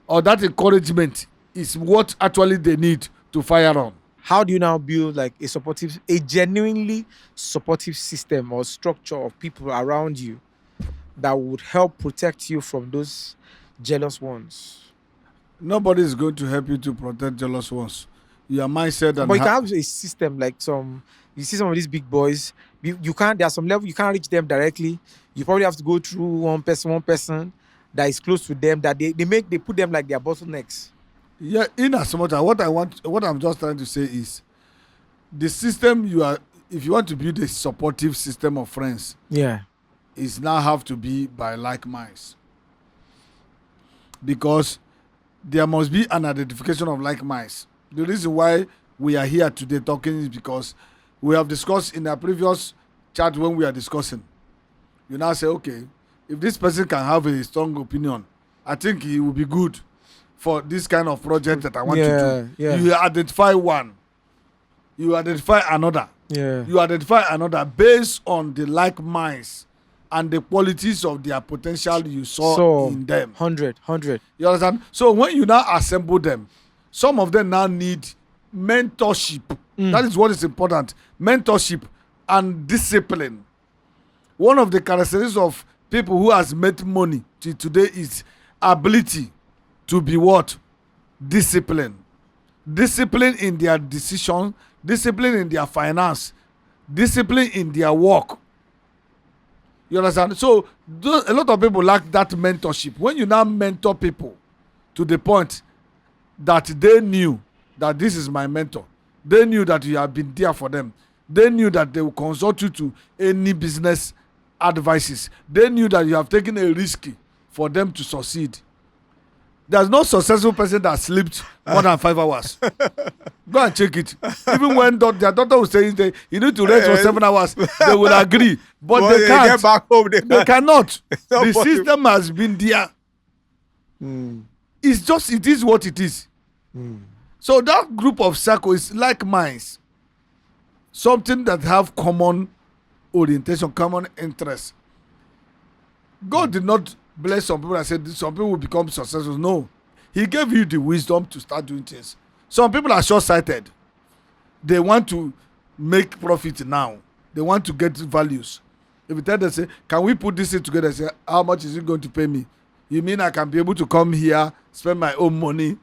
or that encouragement is what actually they need to fire on. How do you now build like a genuinely supportive system or structure of people around you that would help protect you from those jealous ones? Nobody is going to help you to protect jealous ones. Your mindset and... But you can have a system like you see some of these big boys, you can't, there's some level, you can't reach them directly. You probably have to go through one person that is close to them, that they put them like their bottlenecks. Yeah, in as much as what I'm just trying to say is the system if you want to build a supportive system of friends, Yeah. is now have to be by like minds. Because there must be an identification of like minds. The reason why we are here today talking is because we have discussed in our previous chat when we are discussing. You now say, okay, if this person can have a strong opinion, I think he will be good for this kind of project that I want to do. Yeah. You identify one. You identify another. Yeah. You identify another based on the like minds and the qualities of their potential you saw in them. 100. You understand? So when you now assemble them, some of them now need mentorship. That is what is important. Mentorship and discipline. One of the characteristics of people who has made money till today is ability to be what? Discipline. Discipline in their decision, discipline in their finance, discipline in their work. You understand? So a lot of people lack that mentorship. When you now mentor people to the point that they knew that this is my mentor, they knew that you have been there for them, they knew that they will consult you to any business advices, they knew that you have taken a risk for them to succeed. There's no successful person that slept more than 5 hours. Go and check it. Even when their doctor will say you need to rest for 7 hours, they will agree. But they can't. Get back home, they cannot. The possible. system has been there. It is what it is. So that group of circle is like minds. Something that have common orientation, common interest. God did not bless some people and said some people will become successful. No. He gave you the wisdom to start doing things. Some people are short-sighted. They want to make profit now. They want to get values. If you tell them, say, can we put this together? Say, how much is it going to pay me? You mean I can be able to come here, spend my own money?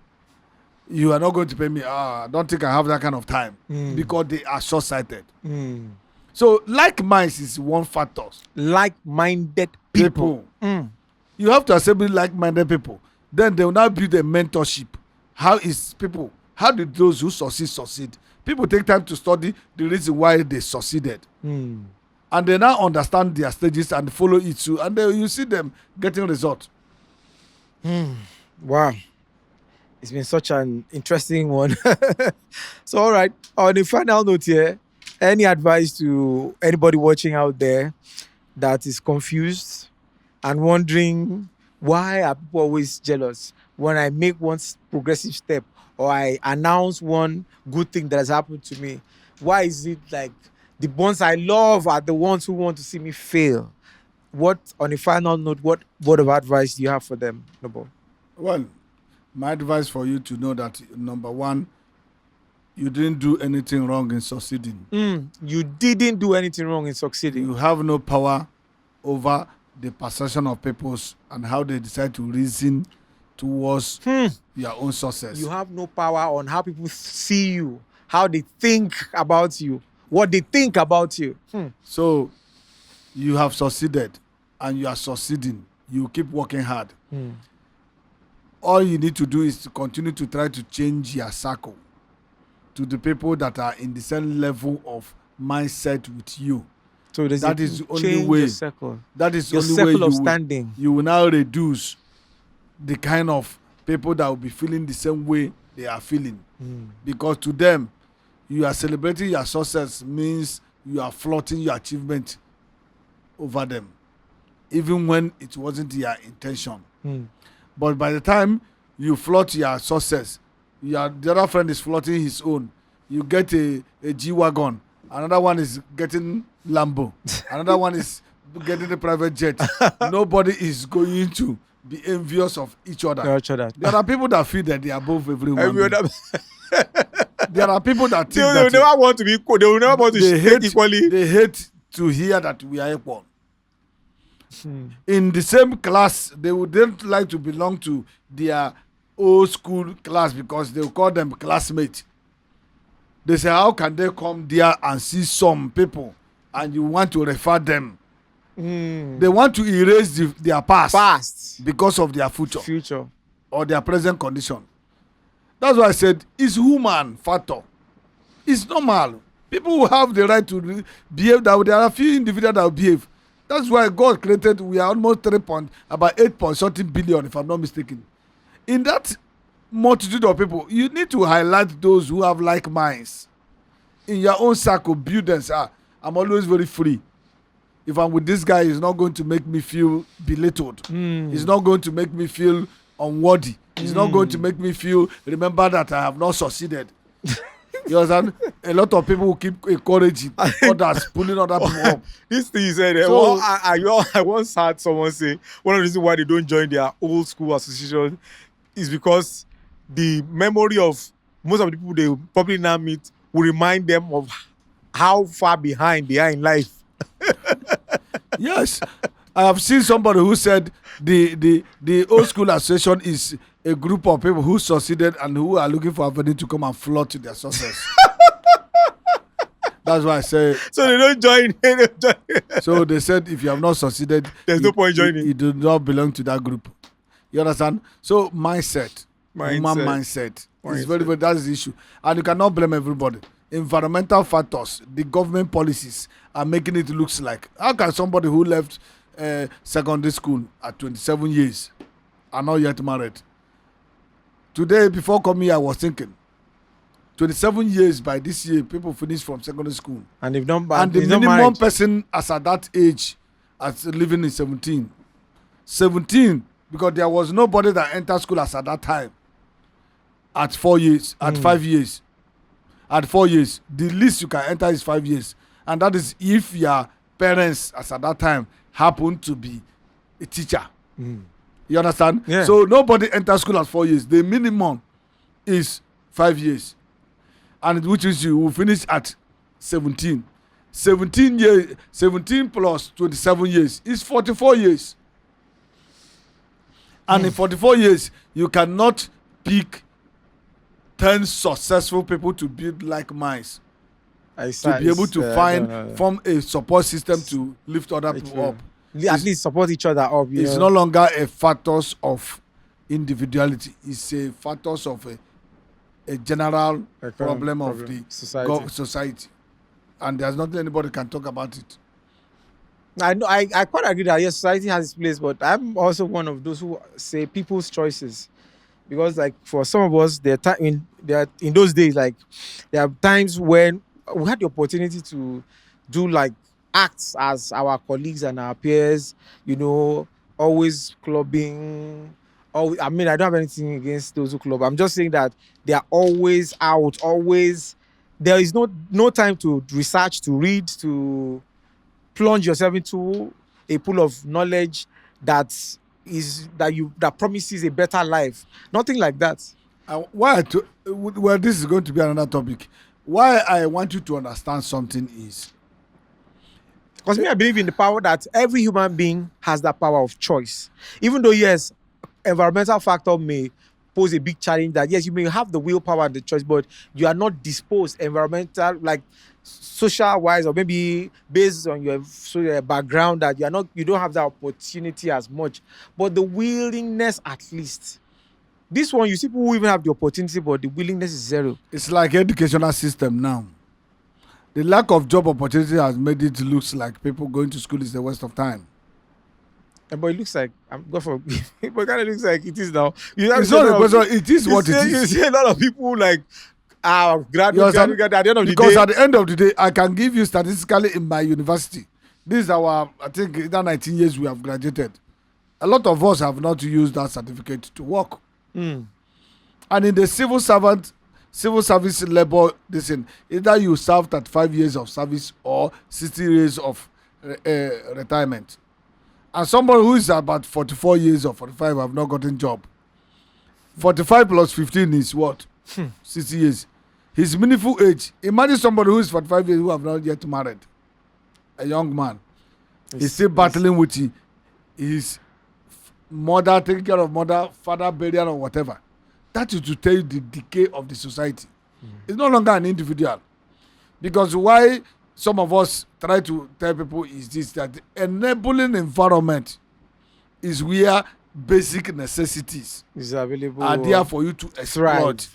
You are not going to pay me. I don't think I have that kind of time. Because they are short-sighted. So like minds is one factor. Like-minded people. You have to assemble like-minded people. Then they will now build a mentorship. How did those who succeed? People take time to study the reason why they succeeded. And they now understand their stages and follow it too. And then you see them getting results. Wow. It's been such an interesting one. So, all right. On the final note here, any advice to anybody watching out there that is confused and wondering why are people always jealous when I make one progressive step or I announce one good thing that has happened to me? Why is it like the ones I love are the ones who want to see me fail? What, on a final note, what word of advice do you have for them, Noble? Well, my advice for you to know that, number one, you didn't do anything wrong in succeeding. You didn't do anything wrong in succeeding. You have no power over the perception of people and how they decide to reason towards your own success. You have no power on how people see you, how they think about you, what they think about you. So you have succeeded and you are succeeding. You keep working hard. All you need to do is to continue to try to change your circle to the people that are in the same level of mindset with you. So that is the only way. That is the only way you will now reduce the kind of people that will be feeling the same way they are feeling. Because to them, you are celebrating your success means you are flaunting your achievement over them, even when it wasn't your intention. But by the time you flaunt your success, the other friend is flaunting his own. You get a G-Wagon. Another one is getting Lambo. Another one is getting a private jet. Nobody is going to be envious of each other. There are people that feel that they are above everyone. There are people that think they will never want to be equal. They will never want to hate equally. They hate to hear that we are equal. In the same class, they wouldn't like to belong to their old school class because they will call them classmates. They say, how can they come there and see some people and you want to refer them? They want to erase their past because of their future or their present condition. That's why I said it's human factor. It's normal. People will have the right to behave that way. There are a few individuals that will behave. That's why God created, we are almost about 8 point something billion, if I'm not mistaken. In that multitude of people, you need to highlight those who have like minds. In your own circle, build them. Say, I'm always very free. If I'm with this guy, he's not going to make me feel belittled. He's not going to make me feel unworthy. He's not going to make me feel, remember that I have not succeeded. You understand? A lot of people will keep encouraging others, pulling other people up. This thing you said, So- well, I once heard someone say one of the reasons why they don't join their old school association is because the memory of most of the people they probably now meet will remind them of how far behind they are in life. Yes. I have seen somebody who said the old school association is a group of people who succeeded and who are looking for avenue to come and flood to their success. That's why I say. So they don't join. So they said if you have not succeeded, There's no point joining. You do not belong to that group. You understand? So mindset. Human mindset. Is very, very, that's the issue. And you cannot blame everybody. Environmental factors, the government policies are making it looks like, how can somebody who left secondary school at 27 years are not yet married? Today, before coming here, I was thinking 27 years by this year, people finish from secondary school. And they've not And the minimum person as at that age as living in 17. 17, because there was nobody that entered school as at that time. At 4 years, at 5 years. At 4 years, the least you can enter is 5 years. And that is if your parents, as at that time, happen to be a teacher. You understand? Yeah. So nobody enters school at 4 years. The minimum is 5 years. And which is you will finish at 17. 17 plus 27 years is 44 years. And in 44 years, you cannot pick 10 successful people to build like minds. To be able to form a support system to lift other people up. At least support each other up. It's no longer a factors of individuality. It's a factors of a general problem of the society. And there's nothing anybody can talk about it. I know. I quite agree that yes, society has its place, but I'm also one of those who say people's choices, because like for some of us, there in those days, like there are times when we had the opportunity to do like acts as our colleagues and our peers, always clubbing. I mean, I don't have anything against those who club. I'm just saying that they are always out, always. There is no time to research, to read, to plunge yourself into a pool of knowledge that promises a better life. Nothing like that. Well, this is going to be another topic. Why I want you to understand something is because I believe in the power that every human being has that power of choice. Even though yes, environmental factor may pose a big challenge, that yes, you may have the willpower and the choice, but you are not disposed environmental, like social wise, or maybe based on your background, that you don't have that opportunity as much, but the willingness at least. This one, you see people who even have the opportunity, but the willingness is zero. It's like educational system now. The lack of job opportunity has made it looks like people going to school is a waste of time. But it looks like, but it kind of looks like it is now. It's not a question, it is what it is. You see a lot of people like graduate at the end of the day. Because at the end of the day, I can give you statistically in my university. This is I think, in 19 years we have graduated. A lot of us have not used that certificate to work. And in the civil service labor, either you serve 35 years of service or 60 years of retirement. And somebody who is about 44 years or 45 have not gotten job. 45 plus 15 is what? 60 years. His meaningful age. Imagine somebody who is 45 years who have not yet married. A young man. He's still battling with his mother, taking care of mother, father, burial, or whatever. That is to tell you the decay of the society. It's no longer an individual. Because why some of us try to tell people is this, that the enabling environment is where basic necessities is available, are there for you to exploit.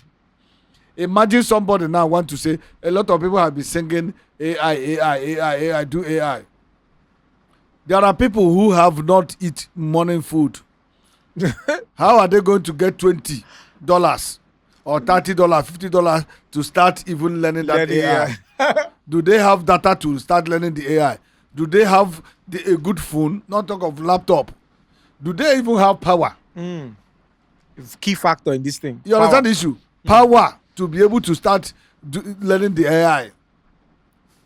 Imagine somebody now want to say, a lot of people have been singing AI, do AI. There are people who have not eat morning food. How are they going to get $20 or $30, $50 to start even learning that AI? Do they have data to start learning the AI? Do they have a good phone? Not talk of laptop. Do they even have power? Key factor in this thing. You understand the issue? Power to be able to start learning the AI.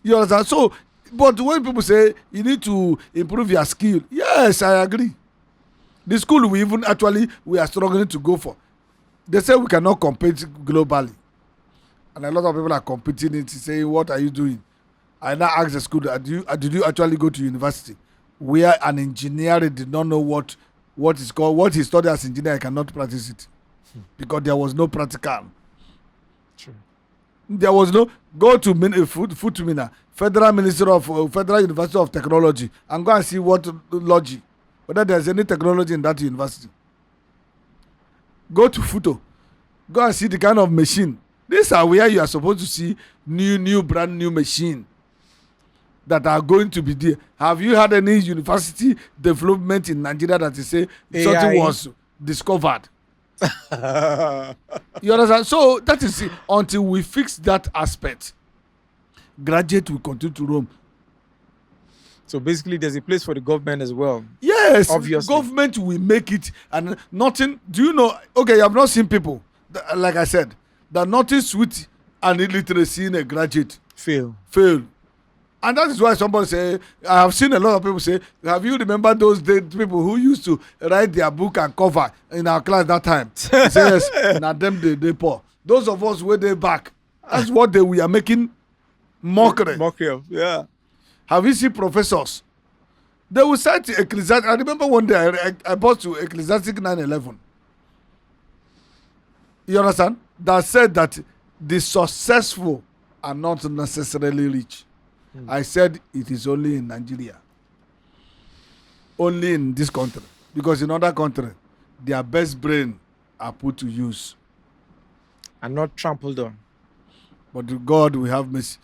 You understand? So, but when people say you need to improve your skill, yes, I agree. The school we are struggling to go for. They say we cannot compete globally. And a lot of people are competing it, saying, what are you doing? I now asked the school, did you actually go to university? Where an engineer did not know what is called, what he studied as engineer, he cannot practice it. Because there was no practical. True. There was no, go to Futumina, Federal University of Technology, and go and see whether there's any technology in that university. Go to Futo, go and see the kind of machine. These are where you are supposed to see brand new machine that are going to be there. Have you had any university development in Nigeria that you say something was discovered? You understand? So that is it. Until we fix that aspect, graduate will continue to roam. So basically, there's a place for the government as well. Yes, obviously. Government will make it, and nothing. Do you know? Okay, you have not seen people, like I said, that nothing sweet and illiteracy in a graduate fail. And that is why somebody say, I have seen a lot of people say, have you remember those people who used to write their book and cover in our class that time? Say, yes, now them they poor. Those of us where they back, that's what we are making mockery. Mockery, yeah. Have you seen professors? They will cite Ecclesiastic. I remember one day I bought to Ecclesiastic 9:11. You understand? That said that the successful are not necessarily rich. I said it is only in Nigeria. Only in this country. Because in other countries, their best brain are put to use. And not trampled on. But to God we have mercy.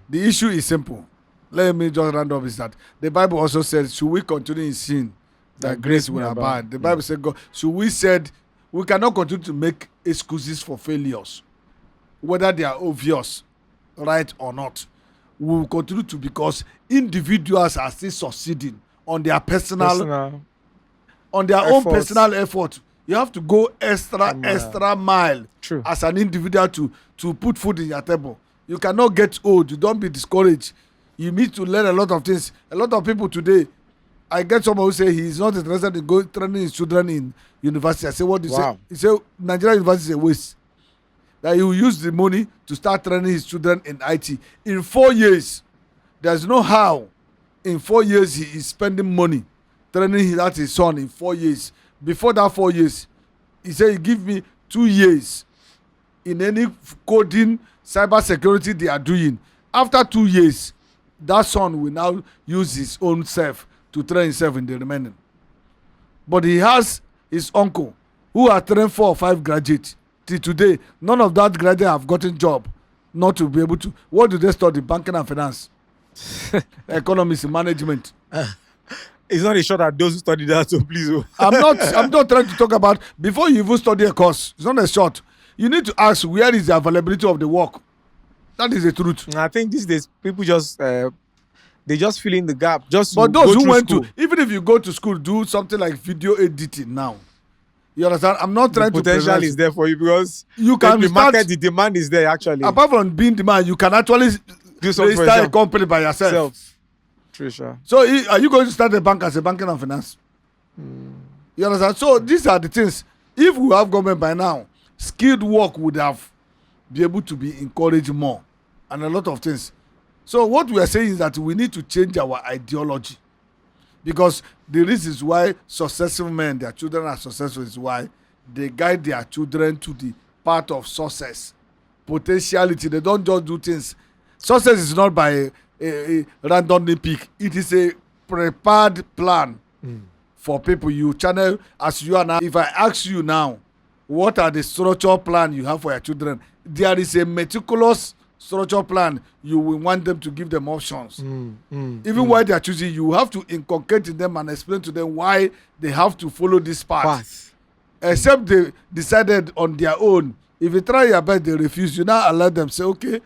The issue is simple. Let me just round up is that the Bible also says, should we continue in sin, that grace will abide. The Bible said, we cannot continue to make excuses for failures, whether they are obvious, right or not. We will continue to, because individuals are still succeeding on their on their own personal effort. You have to go extra mile. True. As an individual to put food in your table. You cannot get old. You don't be discouraged. You need to learn a lot of things. A lot of people today, I get someone who say he is not interested in going training his children in university. I say, what do you say? He say, Nigerian university is a waste. That he will use the money to start training his children in IT. In 4 years, there's no how. In 4 years, he is spending money training his son in 4 years. Before that 4 years, he said, he give me 2 years in any coding, cyber security they are doing. After 2 years, that son will now use his own self to train himself in the remaining. But he has his uncle who are trained 4 or 5 graduates. Till today, none of that graduate have gotten job not to be able to. What do they study? Banking and finance, economics, management. It's not a shot at those who study that, so please. I'm not trying to talk about before you even study a course. It's not a shot. You need to ask where is the availability of the work. That is the truth. I think these days people just they just fill in the gap. But those who went to, even if you go to school, do something like video editing now. You understand? I'm not trying to. Potential is there for you because you can the market, the demand is there actually. Apart from being demand, you can actually start a company by yourself. Trisha. So are you going to start a bank as a banking and finance? You understand? So these are the things. If we have government by now, skilled work would have be able to be encouraged more, and a lot of things. So what we are saying is that we need to change our ideology, because the reasons why successful men, their children are successful, is why they guide their children to the path of success, potentiality. They don't just do things. Success is not by a randomly pick. It is a prepared plan for people. You channel as you are now. If I ask you now, what are the structural plan you have for your children. There is a meticulous structural plan. You will want them to give them options. Even while they are choosing, you have to inculcate in them and explain to them why they have to follow this path. Except they decided on their own. If you try your best, they refuse. You now allow them, say, okay,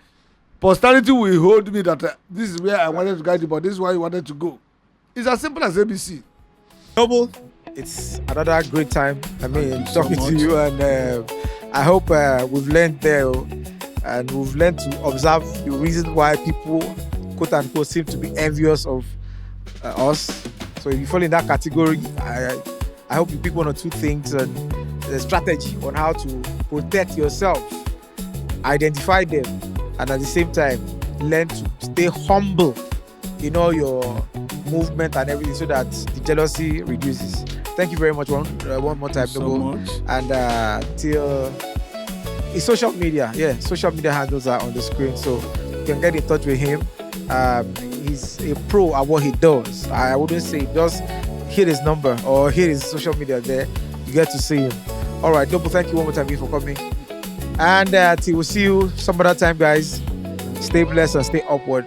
posterity will hold me that this is where I wanted to guide you, but this is why you wanted to go. It's as simple as ABC. Noble, it's another great time. I mean, talking to you, and I hope we've learned there, and we've learned to observe the reason why people, quote unquote, seem to be envious of us. So if you fall in that category, I hope you pick one or two things and the strategy on how to protect yourself, identify them, and at the same time learn to stay humble in all your movement and everything, so that the jealousy reduces. Thank you very much one more time, Noble. And till it's social media, social media handles are on the screen, so you can get in touch with him. He's a pro at what he does. I wouldn't say just hit his number or hit his social media there. You get to see him. All right, Noble, thank you one more time for coming. And till we'll see you some other time, guys. Stay blessed and stay upward.